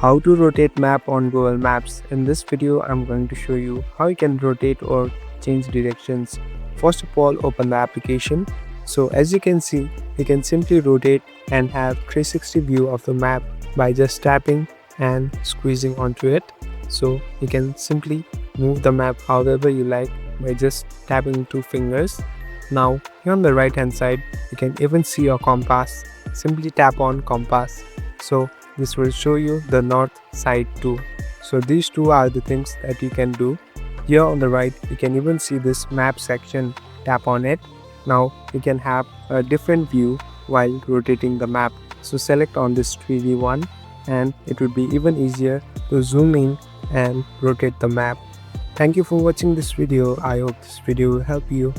How to rotate map on Google Maps. In this video, I'm going to show you how you can rotate or change directions. First of all, open the application. So as you can see, you can simply rotate and have 360 view of the map by just tapping and squeezing onto it. So you can simply move the map however you like by just tapping two fingers. Now here on the right hand side, you can even see your compass. Simply tap on compass. So this will show you the north side too. So these two are the things that you can do. Here on the right, you can even see this map section. Tap on it. Now you can have a different view while rotating the map. So select on this 3D one and it will be even easier to zoom in and rotate the map. Thank you for watching this video. I hope this video will help you.